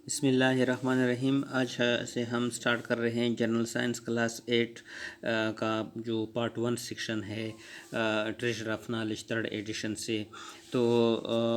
بسم اللہ الرحمن الرحیم۔ آج سے ہم سٹارٹ کر رہے ہیں جنرل سائنس کلاس 8 کا جو پارٹ 1 سیکشن ہے treasure of knowledge 3rd edition سے۔ تو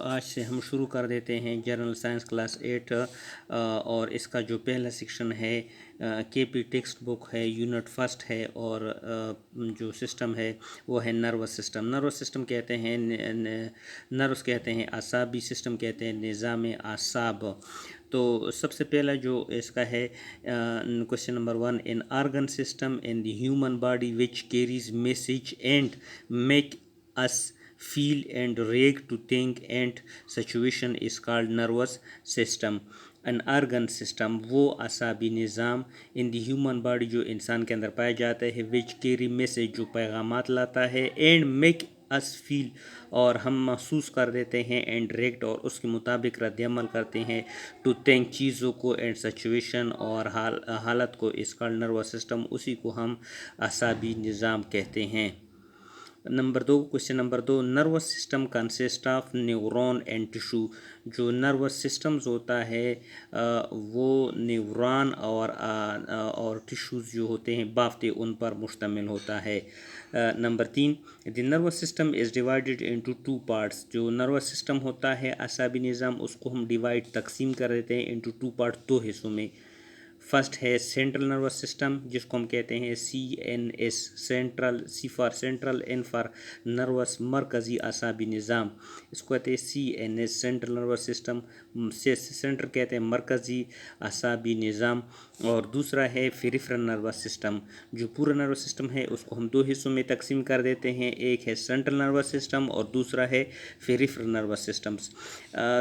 آج سے ہم شروع کر دیتے ہیں جنرل سائنس کلاس 8 اور اس کا جو پہلا سیکشن ہے کے پی ٹیکسٹ بک ہے، یونٹ فرسٹ ہے، اور جو سسٹم ہے وہ ہے نروس سسٹم۔ نروس سسٹم کہتے ہیں، نروس کہتے ہیں، اعصابی سسٹم کہتے ہیں، نظام اعصاب۔ تو سب سے پہلا جو اس کا ہے question number 1، in organ system in the human body which carries message and make us feel and react to think and situation is called nervous system۔ In organ system وہ اعصابی نظام ان دی ہیومن باڈی جو انسان کے اندر پایا جاتا ہے، وچ carry message جو پیغامات لاتا ہے، اینڈ میک us feel اور ہم محسوس کر دیتے ہیں، اینڈ ریکٹ اور اس کے مطابق رد عمل کرتے ہیں، ٹو تھنک چیزوں کو، اینڈ سچویشن اور حالت کو، اس کا نروس سسٹم اسی کو ہم اعصابی نظام کہتے ہیں۔ Question number 2، nervous system consist of neuron and tissue. جو نروس سسٹمز ہوتا ہے وہ نیورون اور ٹیشوز جو ہوتے ہیں بافتیں ان پر مشتمل ہوتا ہے۔ Number 3، the nervous system is divided into 2 parts. جو نروس سسٹم ہوتا ہے اعصابی نظام، اس کو ہم تقسیم کر دیتے ہیں انٹو 2 پارٹ، 2 حصوں میں۔ فرسٹ ہے سینٹرل نروس سسٹم، جس کو ہم کہتے ہیں CNS، central, C for central, N for nervous, مرکزی اعصابی نظام، اس کو کہتے ہیں CNS، central nervous system, centre کہتے ہیں مرکزی اعصابی نظام۔ اور دوسرا ہے پیریفرل نروس سسٹم۔ جو پورا نروس سسٹم ہے اس کو ہم 2 حصوں میں تقسیم کر دیتے ہیں، ایک ہے سینٹرل نروس سسٹم اور دوسرا ہے پیریفرل نروس سسٹمز۔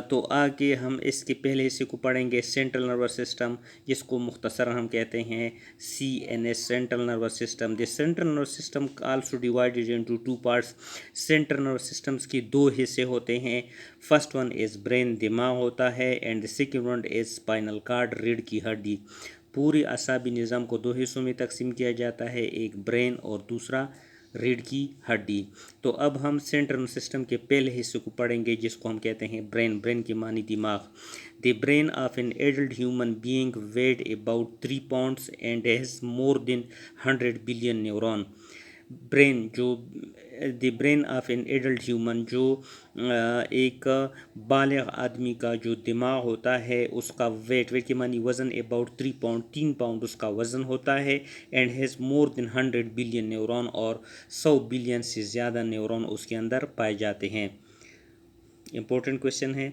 تو آگے ہم اس کے پہلے حصے کو پڑھیں گے، سینٹرل نروس سسٹم، جس کو مختصراً ہم کہتے ہیں CNS، central nervous system. The central nervous system also divided into 2 parts. Central nervous systems کی 2 حصے ہوتے ہیں۔ فرسٹ ون از برین، دماغ ہوتا ہے، and the second one is spinal cord, ریڑھ کی ہڈی۔ پوری اعصابی نظام کو 2 حصوں میں تقسیم کیا جاتا ہے، ایک برین اور دوسرا ریڑھ کی ہڈی۔ تو اب ہم سینٹرل سسٹم کے پہلے حصے کو پڑھیں گے، جس کو ہم کہتے ہیں برین۔ برین کے معنی دماغ۔ The brain of an adult human being weighed about 3 pounds and has more than 100 billion neuron. Brain the brain of an adult human, جو ایک بالغ آدمی کا جو دماغ ہوتا ہے اس کا ویٹ کے معنی وزن، اباؤٹ 3 pounds، 3 pound اس کا وزن ہوتا ہے، and has more than 100 billion neuron, اور 100 بلین سے زیادہ نیورون اس کے اندر پائے جاتے ہیں۔ امپورٹنٹ کوشچن ہے۔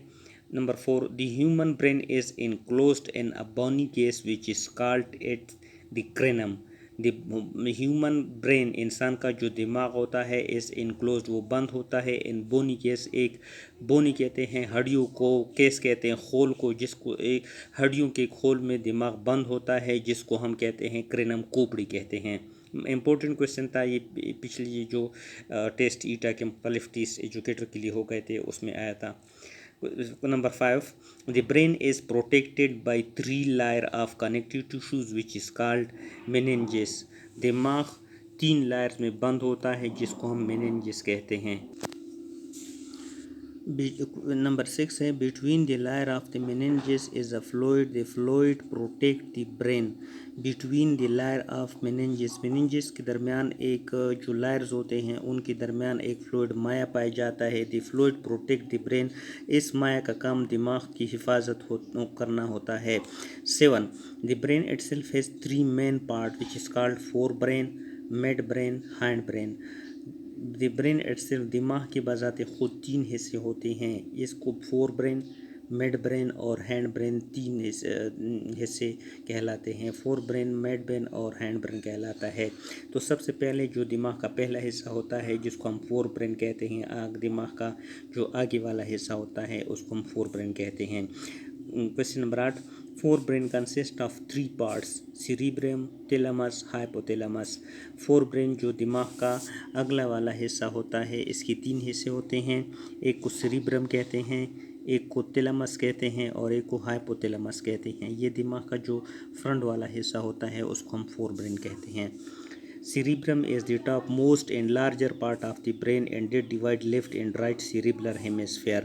Number 4، the human brain is enclosed in a bony case which is called at the cranium. The human brain, انسان کا جو دماغ ہوتا ہے، از انکلوزڈ، وہ بند ہوتا ہے، ان بونی کیس، ایک بونی کہتے ہیں ہڈیوں کو، کیس کہتے ہیں خول کو، جس کو ایک ہڈیوں کے کھول میں دماغ بند ہوتا ہے، جس کو ہم کہتے ہیں کرینم، کوپڑی کہتے ہیں۔ امپورٹنٹ کوشچن تھا یہ، پچھلی جو ٹیسٹ ایٹا کے مختلف ایجوکیٹر کے لیے ہو گئے تھے اس میں آیا تھا۔ Number 5، the brain is protected by 3 layers of connective tissues which is called meninges. دماغ 3 layers میں بند ہوتا ہے، جس کو ہم میننجز کہتے ہیں۔ نمبر 6 ہے، between the layer of the meninges is a fluid, the fluid protect the brain. Between the layer of meninges, میننجز کے درمیان ایک جو لائرز ہوتے ہیں ان کے درمیان ایک فلوئڈ مائع پایا جاتا ہے، the fluid protect the brain. اس مائع کا کام دماغ کی حفاظت کرنا ہوتا ہے۔ 7، دی brain it self has 3 main parts which is called four brain, mid brain, hind brain. The brain it self, دماغ کے بذات خود 3 حصے ہوتے ہیں، اس کو فور برین، مڈ برین اور ہینڈ برین 3 حصے کہلاتے ہیں۔ فور برین، مڈ برین اور ہینڈ برین کہلاتا ہے۔ تو سب سے پہلے جو دماغ کا پہلا حصہ ہوتا ہے جس کو ہم فور برین کہتے ہیں، دماغ کا جو آگے والا حصہ ہوتا ہے اس کو ہم فور برین کہتے ہیں۔ Question number 8، forebrain consist of 3 parts، cerebrum, thalamus, hypothalamus. Forebrain جو دماغ کا اگلا والا حصہ ہوتا ہے، اس کے 3 حصے ہوتے ہیں، ایک کو سیریبرم کہتے ہیں، ایک کو تیلمس کہتے ہیں اور ایک کو ہائپوتیلمس کہتے ہیں۔ یہ دماغ کا جو فرنٹ والا حصہ ہوتا ہے اس کو ہم فور برین کہتے ہیں۔ Cerebrum is the top most and larger part of the brain and it divides left and right cerebellar hemisphere۔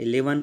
11,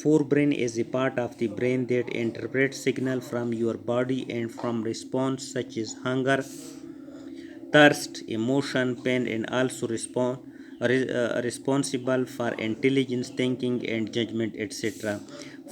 forebrain is a part of the brain that interprets signal from your body and from response such as hunger, thirst, emotion, pain, and also responsible for intelligence, thinking and judgment etc.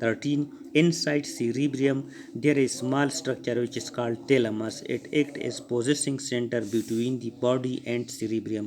13, inside cerebrium there is small structure which is called thalamus. It acts as possessing center between the body and cerebrium.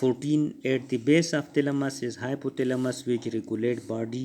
14, at the base of thalamus is hypothalamus which regulate body